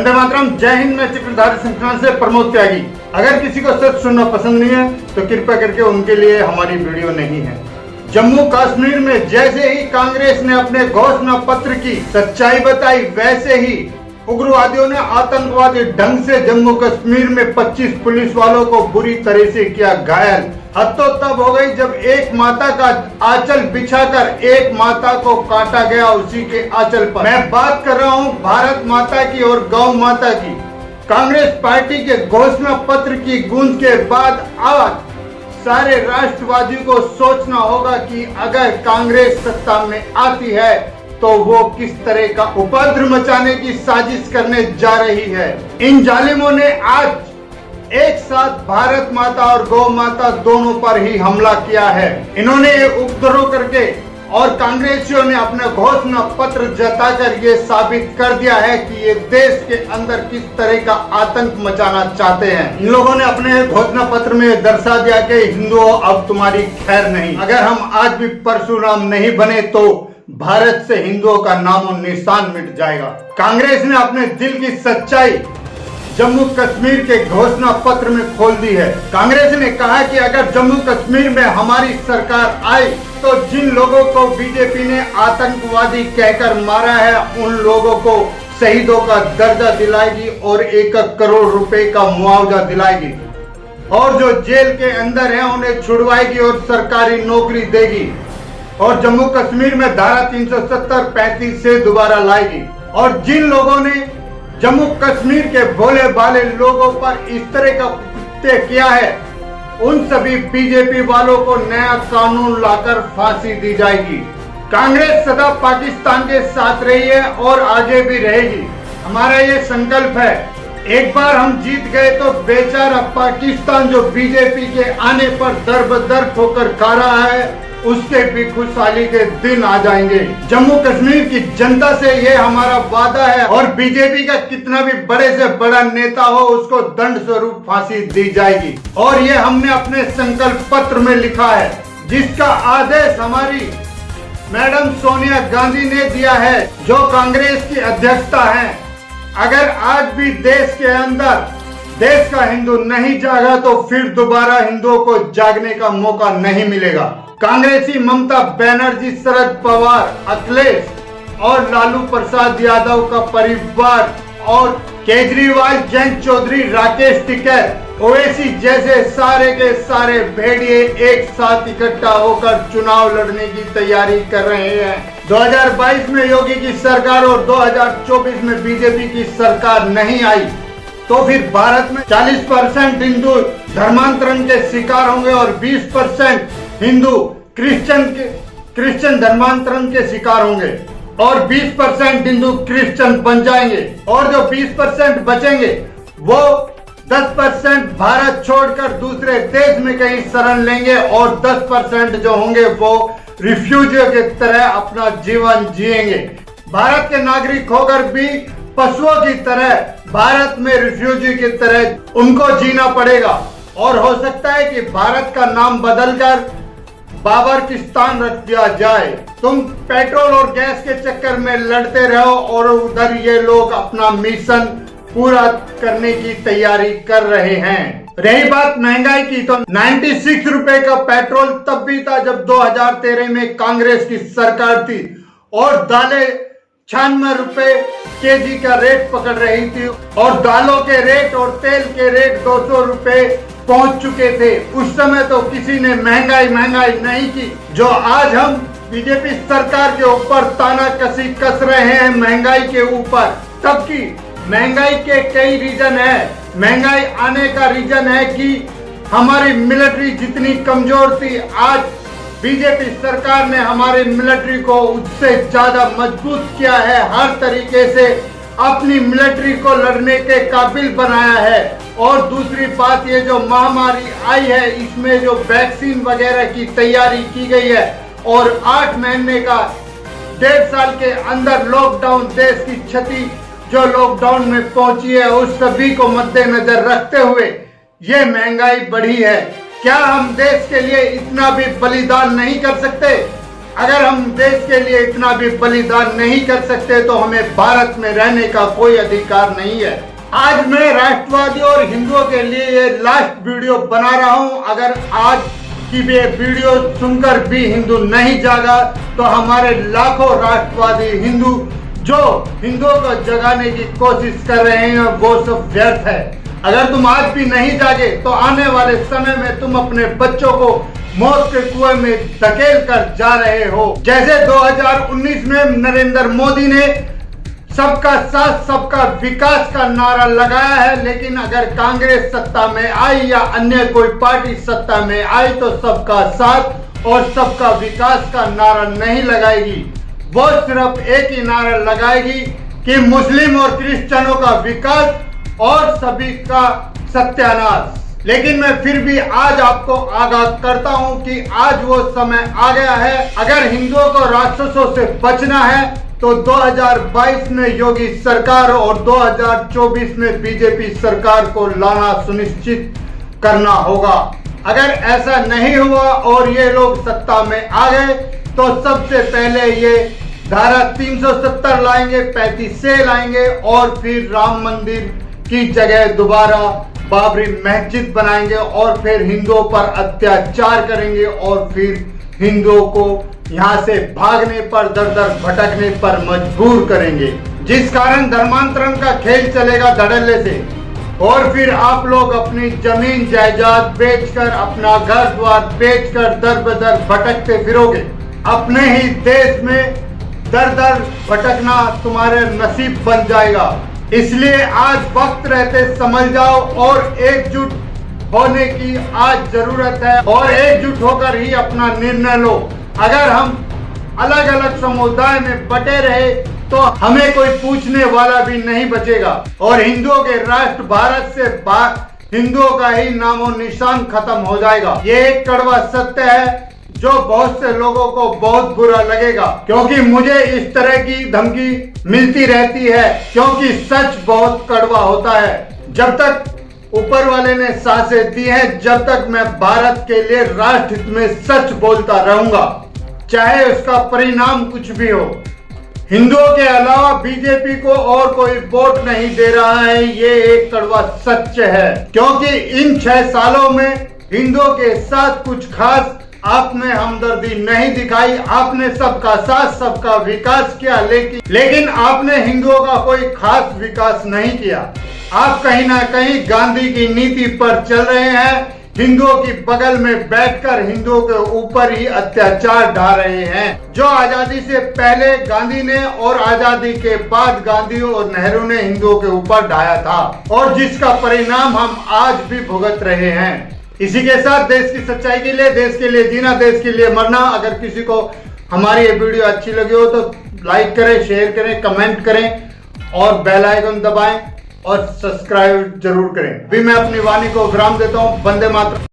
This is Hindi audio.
वंदे मातरम। जय हिंद। मैं चक्रधारी संस्थान से प्रमोद त्यागी। अगर किसी को सच सुनना पसंद नहीं है तो कृपया करके उनके लिए हमारी वीडियो नहीं है। जम्मू कश्मीर में जैसे ही कांग्रेस ने अपने घोषणा पत्र की सच्चाई बताई, वैसे ही उग्रवादियों ने आतंकवादी ढंग से जम्मू कश्मीर में 25 पुलिस वालों को बुरी तरह से किया घायल। हद तो तब हो गई जब एक माता का आंचल बिछाकर एक माता को काटा गया उसी के आंचल पर। मैं बात कर रहा हूं भारत माता की और गौ माता की। कांग्रेस पार्टी के घोषणा पत्र की गूंज के बाद आज सारे राष्ट्रवादियों को सोचना होगा कि अगर कांग्रेस सत्ता में आती है तो वो किस तरह का उपद्रव मचाने की साजिश करने जा रही है। इन जालिमों ने आज एक साथ भारत माता और गौ माता दोनों पर ही हमला किया है। इन्होंने उपद्रव करके और कांग्रेसियों ने अपना घोषणा पत्र जताकर ये साबित कर दिया है कि ये देश के अंदर किस तरह का आतंक मचाना चाहते हैं। इन लोगों ने अपने घोषणा पत्र में दर्शा दिया कि हिंदुओं अब तुम्हारी खैर नहीं। अगर हम आज भी परशुराम नहीं बने तो भारत से हिंदुओं का नामो निशान मिट जाएगा। कांग्रेस ने अपने दिल की सच्चाई जम्मू कश्मीर के घोषणा पत्र में खोल दी है। कांग्रेस ने कहा कि अगर जम्मू कश्मीर में हमारी सरकार आई तो जिन लोगों को बीजेपी ने आतंकवादी कहकर मारा है उन लोगों को शहीदों का दर्जा दिलाएगी और 1 करोड़ रुपए का मुआवजा दिलाएगी और जो जेल के अंदर हैं उन्हें छुड़वाएगी और सरकारी नौकरी देगी और जम्मू कश्मीर में धारा 370, 35 से दोबारा लाएगी। और जिन लोगों ने जम्मू कश्मीर के भोले भाले लोगों पर इस तरह का कृत्य किया है उन सभी बीजेपी वालों को नया कानून लाकर फांसी दी जाएगी। कांग्रेस सदा पाकिस्तान के साथ रही है और आगे भी रहेगी। हमारा ये संकल्प है, एक बार हम जीत गए तो बेचारा पाकिस्तान जो बीजेपी के आने पर दर बदर ठोकर खा रहा है उसके भी खुशहाली के दिन आ जाएंगे। जम्मू कश्मीर की जनता से ये हमारा वादा है और बीजेपी का कितना भी बड़े से बड़ा नेता हो उसको दंड स्वरूप फांसी दी जाएगी। और ये हमने अपने संकल्प पत्र में लिखा है जिसका आदेश हमारी मैडम सोनिया गांधी ने दिया है जो कांग्रेस की अध्यक्षता है। अगर आज भी देश के अंदर देश का हिंदू नहीं जागा तो फिर दोबारा हिंदुओं को जागने का मौका नहीं मिलेगा। कांग्रेसी ममता बनर्जी, शरद पवार, अखिलेश और लालू प्रसाद यादव का परिवार और केजरीवाल, जयंत चौधरी, राकेश टिकैत, ओवैसी जैसे सारे के सारे भेड़िए एक साथ इकट्ठा होकर चुनाव लड़ने की तैयारी कर रहे हैं। 2022 में योगी की सरकार और 2024 में बीजेपी की सरकार नहीं आई तो फिर भारत में 40% हिंदू धर्मांतरण के शिकार होंगे और 20% हिंदू क्रिश्चियन धर्मांतरण के शिकार होंगे और 20% हिंदू क्रिश्चियन बन जाएंगे और जो 20% बचेंगे वो 10% भारत छोड़कर दूसरे देश में कहीं शरण लेंगे और 10% जो होंगे वो रिफ्यूजियों की तरह अपना जीवन जिएंगे। भारत के नागरिक होकर भी पशुओं की तरह भारत में रिफ्यूजी की तरह उनको जीना पड़ेगा और हो सकता है कि भारत का नाम बदलकर बाबरकिस्तान रख दिया जाए। तुम पेट्रोल और गैस के चक्कर में लड़ते रहो और उधर ये लोग अपना मिशन पूरा करने की तैयारी कर रहे हैं। रही बात महंगाई की तो 96 रुपए का पेट्रोल तब भी था जब 2013 में कांग्रेस की सरकार थी और दालें 96 रुपए केजी का रेट पकड़ रही थी और दालों के रेट और तेल के रेट 200 रुपए पहुंच चुके थे। उस समय तो किसी ने महंगाई नहीं की। जो आज हम बीजेपी सरकार के ऊपर ताना कसी कस रहे हैं महंगाई के ऊपर, तब की महंगाई के कई रीजन है। महंगाई आने का रीजन है कि हमारी मिलिट्री जितनी कमजोर थी, आज बीजेपी सरकार ने हमारी मिलिट्री को उससे ज्यादा मजबूत किया है, हर तरीके से अपनी मिलिट्री को लड़ने के काबिल बनाया है। और दूसरी बात, ये जो महामारी आई है इसमें जो वैक्सीन वगैरह की तैयारी की गई है और 8 महीने का 1.5 साल के अंदर लॉकडाउन, देश की क्षति जो लॉकडाउन में पहुंची है उस सभी को मद्देनजर रखते हुए ये महंगाई बढ़ी है। क्या हम देश के लिए इतना भी बलिदान नहीं कर सकते? अगर हम देश के लिए इतना भी बलिदान नहीं कर सकते तो हमें भारत में रहने का कोई अधिकार नहीं है। आज मैं राष्ट्रवादी और हिंदुओं के लिए ये लास्ट वीडियो बना रहा हूं। अगर आज की ये वीडियो सुनकर भी हिंदू नहीं जागा तो हमारे लाखों राष्ट्रवादी हिंदू जो हिंदुओं को जगाने की कोशिश कर रहे हैं वो सब व्यर्थ है। अगर तुम आज भी नहीं जागे तो आने वाले समय में तुम अपने बच्चों को मौत के कुएं में धकेल कर जा रहे हो। जैसे 2019 में नरेंद्र मोदी ने सबका साथ सबका विकास का नारा लगाया है, लेकिन अगर कांग्रेस सत्ता में आई या अन्य कोई पार्टी सत्ता में आई तो सबका साथ और सबका विकास का नारा नहीं लगाएगी। वो सिर्फ एक ही नारा लगाएगी कि मुस्लिम और क्रिश्चियनों का विकास और सभी का सत्यानाश। लेकिन मैं फिर भी आज आपको आगाह करता हूं कि आज वो समय आ गया है। अगर हिंदुओं को राक्षसों से बचना है तो 2022 में योगी सरकार और 2024 में बीजेपी सरकार को लाना सुनिश्चित करना होगा। अगर ऐसा नहीं हुआ और ये लोग सत्ता में आ गए तो सबसे पहले ये धारा 370 लाएंगे, 35 लाएंगे और फिर राम मंदिर की जगह दोबारा बाबरी मस्जिद बनाएंगे और फिर हिंदुओं पर अत्याचार करेंगे और फिर हिंदुओं को यहाँ से भागने पर दर दर भटकने पर मजबूर करेंगे, जिस कारण धर्मांतरण का खेल चलेगा धड़ल्ले से। और फिर आप लोग अपनी जमीन जायदाद बेचकर, अपना घर द्वार बेचकर दर बदर भटकते फिरोगे। अपने ही देश में दर दर भटकना तुम्हारे नसीब बन जाएगा। इसलिए आज वक्त रहते समझ जाओ और एकजुट होने की आज जरूरत है और एकजुट होकर ही अपना निर्णय लो। अगर हम अलग अलग समुदाय में बटे रहे तो हमें कोई पूछने वाला भी नहीं बचेगा और हिंदुओं के राष्ट्र भारत से हिंदुओं का ही नामो निशान खत्म हो जाएगा। ये एक कड़वा सत्य है जो बहुत से लोगों को बहुत बुरा लगेगा, क्योंकि मुझे इस तरह की धमकी मिलती रहती है, क्योंकि सच बहुत कड़वा होता है। जब तक ऊपर वाले ने सांसें दी हैं, जब तक मैं भारत के लिए राष्ट्र हित में सच बोलता रहूंगा, चाहे उसका परिणाम कुछ भी हो। हिंदुओं के अलावा बीजेपी को और कोई वोट नहीं दे रहा है, ये एक कड़वा सच है। क्योंकि इन 6 सालों में हिंदुओं के साथ कुछ खास आपने हमदर्दी नहीं दिखाई। आपने सबका साथ सबका विकास किया, लेकिन आपने हिंदुओं का कोई खास विकास नहीं किया। आप कहीं ना कहीं गांधी की नीति पर चल रहे हैं। हिंदुओं की बगल में बैठकर हिंदुओं के ऊपर ही अत्याचार ढा रहे हैं। जो आजादी से पहले गांधी ने और आजादी के बाद गांधी और नेहरू ने हिंदुओं के ऊपर ढाया था और जिसका परिणाम हम आज भी भुगत रहे हैं। इसी के साथ देश की सच्चाई के लिए, देश के लिए जीना, देश के लिए मरना। अगर किसी को हमारी ये वीडियो अच्छी लगी हो तो लाइक करें, शेयर करें, कमेंट करें और बेल आइकन दबाएं और सब्सक्राइब जरूर करें। अभी मैं अपनी वाणी को विराम देता हूं। वंदे मातरम।